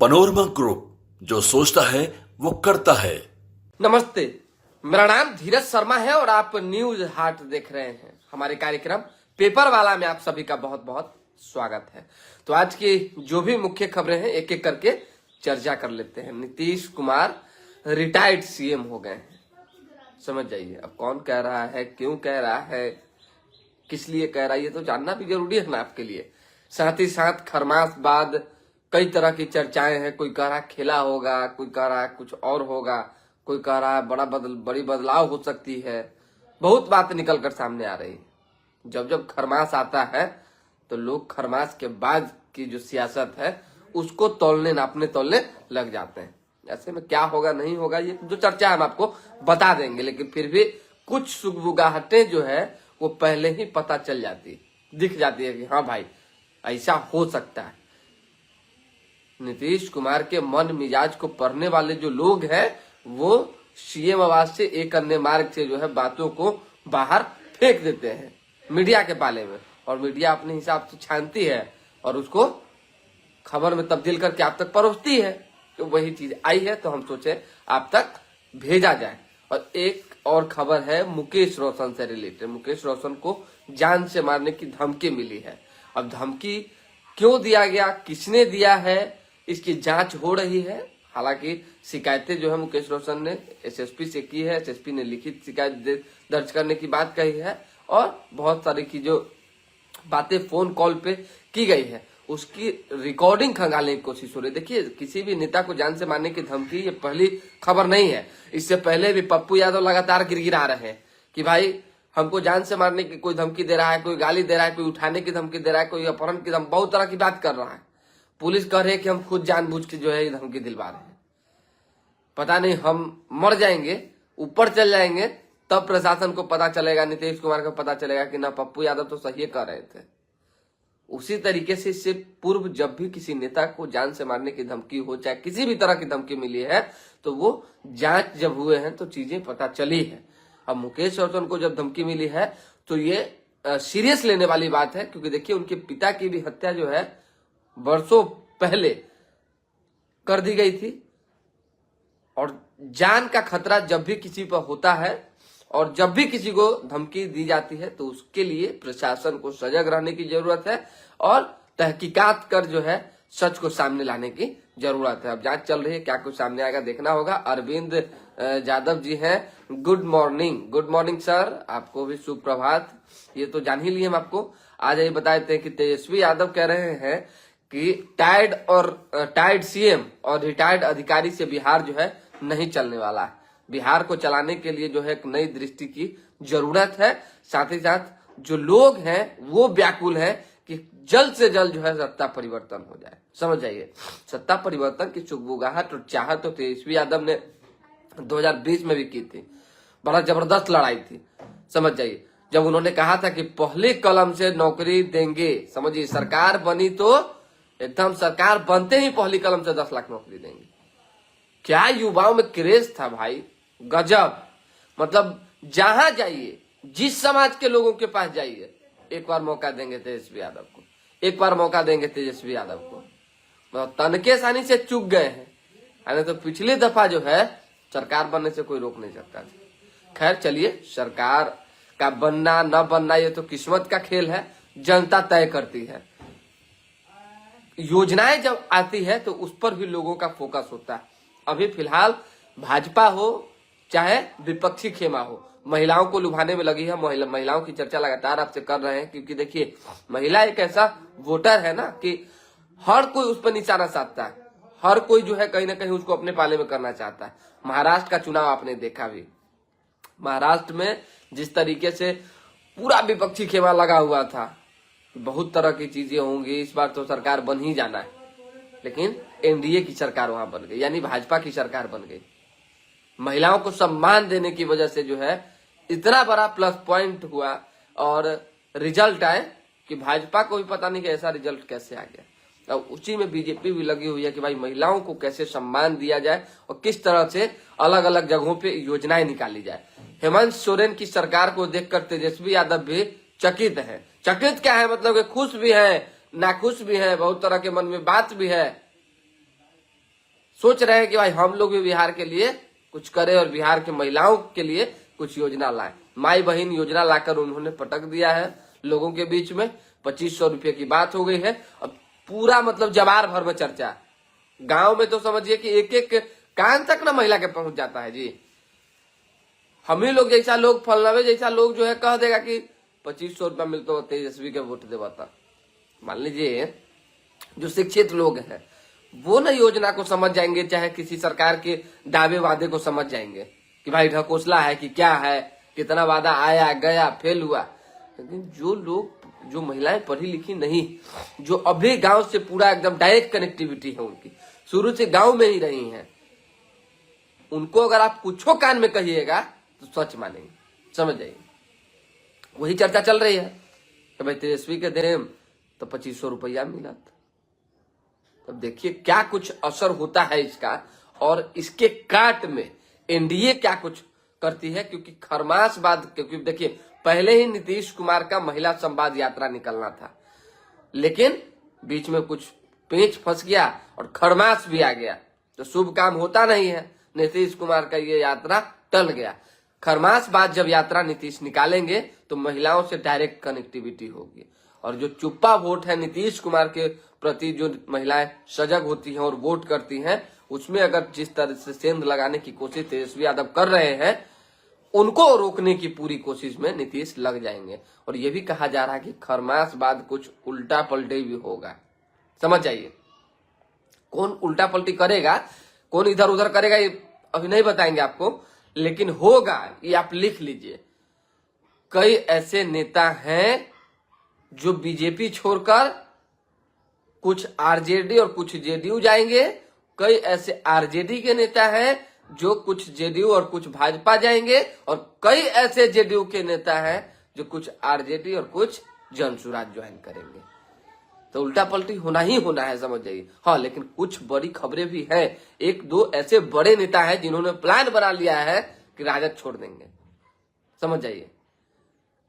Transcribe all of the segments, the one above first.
Panorama group, जो सोचता है वो करता है। नमस्ते, मेरा नाम धीरज शर्मा है और आप न्यूज हाट देख रहे हैं। हमारे कार्यक्रम पेपर वाला में आप सभी का बहुत बहुत स्वागत है। तो आज की जो भी मुख्य खबरें हैं एक एक करके चर्चा कर लेते हैं। नीतीश कुमार रिटायर्ड सीएम हो गए हैं। समझ जाइए, अब कौन कह रहा है, क्यों कह रहा है, किस लिए कह रहा है, ये तो जानना भी जरूरी है ना आपके लिए। साथ ही साथ खरमास बाद कई तरह की चर्चाएं हैं। कोई कह रहा है खेला होगा, कोई कह रहा है कुछ और होगा, कोई कह रहा है बड़ी बदलाव हो सकती है। बहुत बात निकल कर सामने आ रही है। जब जब खरमास आता है तो लोग खरमास के बाद की जो सियासत है उसको तौलने नापने तौलने लग जाते हैं। ऐसे में क्या होगा नहीं होगा ये जो चर्चा हम आपको बता देंगे, लेकिन फिर भी कुछ सुगबुगाहटें जो है वो पहले ही पता चल जाती, दिख जाती है कि हाँ भाई ऐसा हो सकता है। नीतीश कुमार के मन मिजाज को पढ़ने वाले जो लोग हैं वो सीएम आवास से एक अन्य मार्ग से जो है बातों को बाहर फेंक देते हैं मीडिया के पाले में, और मीडिया अपने हिसाब से छानती है और उसको खबर में तब्दील करके आप तक परोसती है। तो वही चीज आई है तो हम सोचे आप तक भेजा जाए। और एक और खबर है मुकेश रोशन से रिलेटेड। मुकेश रोशन को जान से मारने की धमकी मिली है। अब धमकी क्यों दिया गया, किसने दिया है, इसकी जांच हो रही है। हालांकि शिकायतें जो है मुकेश रोशन ने एसएसपी से की है। एसएसपी ने लिखित शिकायत दर्ज करने की बात कही है और बहुत सारी की जो बातें फोन कॉल पे की गई है उसकी रिकॉर्डिंग खंगालने की कोशिश हो रही है। देखिए, किसी भी नेता को जान से मारने की धमकी ये पहली खबर नहीं है। इससे पहले भी पप्पू यादव लगातार गिरगिरा रहे हैं कि भाई हमको जान से मारने की कोई धमकी दे रहा है, कोई गाली दे रहा है, कोई उठाने की धमकी दे रहा है, कोई अपहरण की धमकी, बहुत तरह की बात कर रहा है। पुलिस कह रही है कि हम खुद जानबूझ के जो है ये धमकी दिलवा रहे हैं। पता नहीं हम मर जाएंगे, ऊपर चल जाएंगे, तब प्रशासन को पता चलेगा, नीतीश कुमार को पता चलेगा कि ना पप्पू यादव तो सही कर रहे थे। उसी तरीके से इससे पूर्व जब भी किसी नेता को जान से मारने की धमकी हो, चाहे किसी भी तरह की धमकी मिली है, तो वो जांच जब हुए हैं तो चीजें पता चली है। अब मुकेश रोशन को जब धमकी मिली है तो ये सीरियस लेने वाली बात है, क्योंकि देखिए उनके पिता की भी हत्या जो है वर्षों पहले कर दी गई थी। और जान का खतरा जब भी किसी पर होता है और जब भी किसी को धमकी दी जाती है तो उसके लिए प्रशासन को सजग रहने की जरूरत है और तहकीकात कर जो है सच को सामने लाने की जरूरत है। अब जांच चल रही है, क्या कुछ सामने आएगा देखना होगा। अरविंद यादव जी हैं, गुड मॉर्निंग सर, आपको भी सुप्रभात। ये तो जान ही लिए हम आपको। आज ये बता देते हैं कि तेजस्वी यादव कह रहे हैं कि टायर्ड सीएम और रिटायर्ड अधिकारी से बिहार जो है नहीं चलने वाला है। बिहार को चलाने के लिए जो है एक नई दृष्टि की जरूरत है। साथ ही साथ जो लोग हैं वो व्याकुल हैं कि जल्द से जल्द जो है सत्ता परिवर्तन हो जाए। समझ जाइए, सत्ता परिवर्तन की सुगबुगाहट और चाहत तो तेजस्वी यादव ने 2020 में भी की थी। बड़ा जबरदस्त लड़ाई थी। समझ जाइए, जब उन्होंने कहा था कि पहली कलम से नौकरी देंगे। समझिए, सरकार बनी तो एकदम सरकार बनते ही पहली कलम से 10 लाख नौकरी देंगे। क्या युवाओं में क्रेज था भाई, गजब। मतलब जहां जाइए, जिस समाज के लोगों के पास जाइए, एक बार मौका देंगे तेजस्वी यादव को, एक बार मौका देंगे तेजस्वी यादव को। मतलब तनके सानी से चूक गए हैं। यानी तो पिछली दफा जो है सरकार बनने से कोई रोक नहीं सकता था। खैर चलिए, सरकार का बनना न बनना ये तो किस्मत का खेल है, जनता तय करती है। योजनाएं जब आती है तो उस पर भी लोगों का फोकस होता है। अभी फिलहाल भाजपा हो चाहे विपक्षी खेमा हो, महिलाओं को लुभाने में लगी है। महिलाओं की चर्चा लगातार आपसे कर रहे हैं, क्योंकि देखिए महिला एक ऐसा वोटर है ना कि हर कोई उस पर निशाना साधता है। हर कोई जो है कहीं ना कहीं उसको अपने पाले में करना चाहता है। महाराष्ट्र का चुनाव आपने देखा भी, महाराष्ट्र में जिस तरीके से पूरा विपक्षी खेमा लगा हुआ था, बहुत तरह की चीजें होंगी। इस बार तो सरकार बन ही जाना है, लेकिन एनडीए की सरकार वहां बन गई, यानी भाजपा की सरकार बन गई। महिलाओं को सम्मान देने की वजह से जो है इतना बड़ा प्लस पॉइंट हुआ और रिजल्ट आए कि भाजपा को भी पता नहीं कि ऐसा रिजल्ट कैसे आ गया। और उसी में बीजेपी भी लगी हुई है कि भाई महिलाओं को कैसे सम्मान दिया जाए और किस तरह से अलग अलग जगहों पे योजनाएं निकाली जाए। हेमंत सोरेन की सरकार को देखकर तेजस्वी यादव भी चकित है। चकित क्या है, मतलब कि खुश भी है, नाखुश भी है, बहुत तरह के मन में बात भी है। सोच रहे हैं कि भाई हम लोग भी बिहार के लिए कुछ करें और बिहार की महिलाओं के लिए कुछ योजना लाए। माई बहन योजना लाकर उन्होंने पटक दिया है लोगों के बीच में। 2500 रुपये की बात हो गई है। अब पूरा मतलब जवार भर में चर्चा, गांव में तो समझिए कि एक एक कान तक ना महिला के पहुंच जाता है जी। हम ही लोग जैसा लोग, फलनावे जैसा लोग जो है कह देगा कि 2500 रुपया मिलता हो तेजस्वी के वोट देवाता। मान लीजिए जो शिक्षित लोग हैं वो ना योजना को समझ जाएंगे, चाहे किसी सरकार के दावे वादे को समझ जाएंगे कि भाई ढकोसला है कि क्या है, कितना वादा आया गया फेल हुआ। लेकिन जो लोग, जो महिलाएं पढ़ी लिखी नहीं, जो अभी गांव से पूरा एकदम डायरेक्ट कनेक्टिविटी है उनकी, शुरू से गांव में ही रही हैं, उनको अगर आप कुछो कान में कहिएगा तो सच मानेंगे, समझ जाइए। वही चर्चा चल रही है कि भाई तेजस्वी के देम तो 2500 रुपया मिला। तब देखिए क्या कुछ असर होता है इसका, और इसके काट में एनडीए क्या कुछ करती है। क्योंकि खरमास बाद, क्योंकि देखिए पहले ही नीतीश कुमार का महिला संवाद यात्रा निकलना था, लेकिन बीच में कुछ पेंच फंस गया और खरमास भी आ गया, तो शुभ काम होता नहीं है। नीतीश कुमार का ये यात्रा टल गया। खरमास बाद जब यात्रा नीतीश निकालेंगे तो महिलाओं से डायरेक्ट कनेक्टिविटी होगी, और जो चुप्पा वोट है नीतीश कुमार के प्रति, जो महिलाएं सजग होती हैं और वोट करती हैं, उसमें अगर जिस तरह से सेंध लगाने की कोशिश तेजस्वी यादव कर रहे हैं, उनको रोकने की पूरी कोशिश में नीतीश लग जाएंगे। और ये भी कहा जा रहा है कि खरमास बाद कुछ उल्टा पलटी भी होगा, समझ जाइए। कौन उल्टा पलटी करेगा, कौन इधर उधर करेगा, ये अभी नहीं बताएंगे आपको, लेकिन होगा, ये आप लिख लीजिए। कई ऐसे नेता हैं जो बीजेपी छोड़कर कुछ आरजेडी और कुछ जेडीयू जाएंगे। कई ऐसे आरजेडी के नेता हैं जो कुछ जेडीयू और कुछ भाजपा जाएंगे, और कई ऐसे जेडीयू के नेता हैं जो कुछ आरजेडी और कुछ जनसुराज ज्वाइन करेंगे। तो उल्टा पलटी होना ही होना है, समझ जाइए। हाँ, लेकिन कुछ बड़ी खबरें भी हैं। एक दो ऐसे बड़े नेता हैं जिन्होंने प्लान बना लिया है कि राजद छोड़ देंगे, समझ जाइए।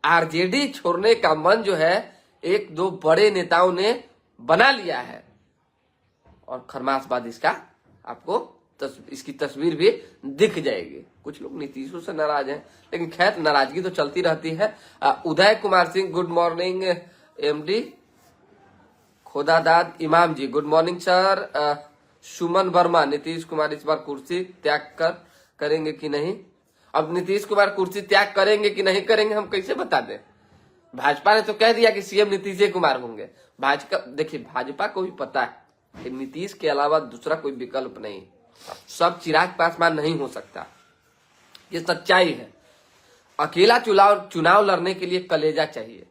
आरजेडी छोड़ने का मन जो है एक दो बड़े नेताओं ने बना लिया है, और खरमास बाद इसका आपको इसकी तस्वीर भी दिख जाएगी। कुछ लोग नीतीशों से नाराज हैं, लेकिन खैर नाराजगी तो चलती रहती है। Uday Kumar Singh, good morning. MD Khodadad Imam ji, good morning sir. Suman Verma, Nitish Kumar इस बार कुर्सी त्याग करेंगे कि नहीं? अब नीतीश कुमार कुर्सी त्याग करेंगे कि नहीं करेंगे हम कैसे बता दें? भाजपा ने तो कह दिया कि सीएम नीतीश कुमार होंगे। भाजपा, देखिए भाजपा को भी पता है कि नीतीश के अलावा दूसरा कोई विकल्प नहीं, सब चिराग पासवान नहीं हो सकता, ये सच्चाई है। अकेला चुनाव लड़ने के लिए कलेजा चाहिए,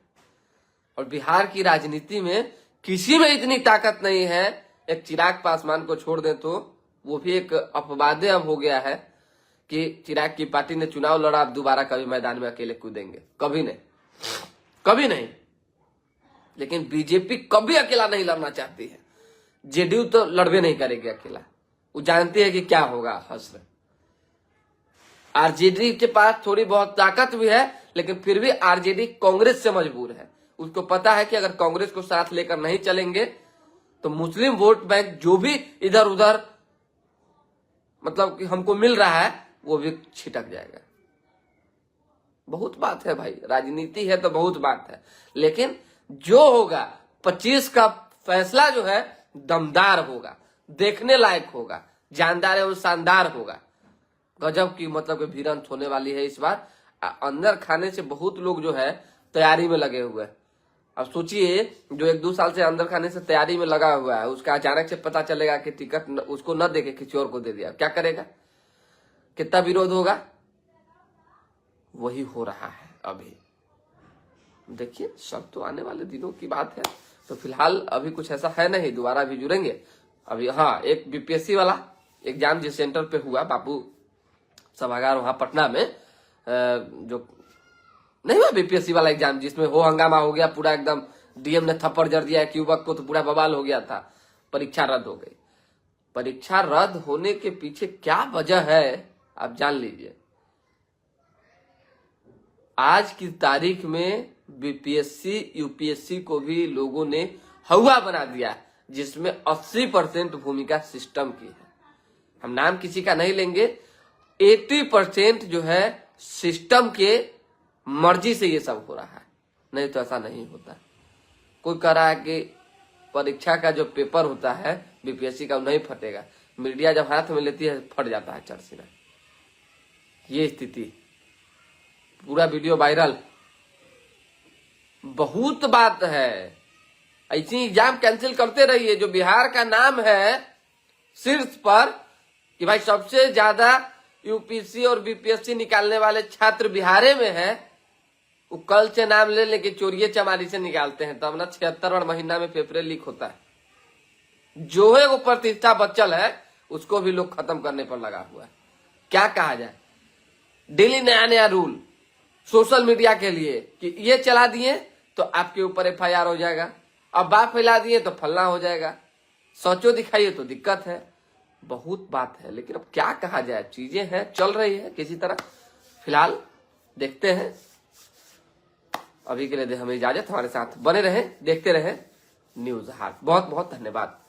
और बिहार की राजनीति में किसी में इतनी ताकत नहीं है। एक चिराग पासवान को छोड़ दें तो वो भी एक अपवाद अब हो गया है कि चिराग की पार्टी ने चुनाव लड़ा, अब दोबारा कभी मैदान में अकेले कूदेंगे, कभी नहीं, कभी नहीं। लेकिन बीजेपी कभी अकेला नहीं लड़ना चाहती है। जेडीयू तो लड़बे नहीं करेगी अकेला, वो जानती है कि क्या होगा हश्र। आरजेडी के पास थोड़ी बहुत ताकत भी है, लेकिन फिर भी आरजेडी कांग्रेस से मजबूर है। उसको पता है कि अगर कांग्रेस को साथ लेकर नहीं चलेंगे तो मुस्लिम वोट बैंक जो भी इधर उधर मतलब कि हमको मिल रहा है वो भी छिटक जाएगा। बहुत बात है भाई, राजनीति है तो बहुत बात है, लेकिन जो होगा 25 का फैसला जो है दमदार होगा, देखने लायक होगा, जानदार एवं शानदार होगा। गजब की मतलब कि भिड़ंत होने वाली है इस बार। अंदर खाने से बहुत लोग जो है तैयारी में लगे हुए हैं। अब सोचिए जो 1-2 साल से अंदर खाने से तैयारी में लगा हुआ है, उसका अचानक से पता चलेगा कि टिकट उसको न देके किसी और को दे दिया, क्या करेगा? कितना विरोध होगा? वही हो रहा है अभी। देखिए सब तो आने वाले दिनों की बात है। तो फिलहाल अभी कुछ ऐसा है नहीं, दोबारा भी जुड़ेंगे अभी। हाँ, एक बीपीएससी वाला एग्जाम जिस सेंटर पे हुआ, बापू सभागार वहां पटना में, जो नहीं हुआ बीपीएससी वाला एग्जाम जिसमें हो हंगामा हो गया पूरा, एकदम डीएम ने थप्पड़ जड़ दिया एक युवक को, तो पूरा बवाल हो गया था, परीक्षा रद्द हो गई। परीक्षा रद्द होने के पीछे क्या वजह है आप जान लीजिए। आज की तारीख में बीपीएससी यूपीएससी को भी लोगों ने हवा बना दिया, जिसमें 80% भूमिका सिस्टम की है। हम नाम किसी का नहीं लेंगे। 80% जो है सिस्टम के मर्जी से ये सब हो रहा है, नहीं तो ऐसा नहीं होता। कोई कह रहा है कि परीक्षा का जो पेपर होता है बीपीएससी का, वो नहीं फटेगा। मीडिया जब हाथ में लेती है फट जाता है चरसीना। ये स्थिति, पूरा वीडियो वायरल, बहुत बात है। ऐसी एग्जाम कैंसिल करते रहिए। जो बिहार का नाम है शीर्ष पर कि भाई सबसे ज्यादा यूपीएससी और बीपीएससी निकालने वाले छात्र बिहारे में है, वो कल से नाम ले लेके चोरिये चमारी से निकालते हैं, तब ना 76वां महीना में पेपर लीक होता है। जो है वो प्रतिष्ठा बचल है, उसको भी लोग खत्म करने पर लगा हुआ है। क्या कहा जाए, डेली नया नया रूल सोशल मीडिया के लिए कि ये चला दिए तो आपके ऊपर एफआईआर हो जाएगा, अब बात फैला दिए तो फलना हो जाएगा, सोचो दिखाइए तो दिक्कत है। बहुत बात है, लेकिन अब क्या कहा जाए, चीजें हैं, चल रही है किसी तरह। फिलहाल देखते हैं। अभी के लिए हमें इजाजत, हमारे साथ बने रहें, देखते रहें न्यूज हाट। बहुत बहुत धन्यवाद।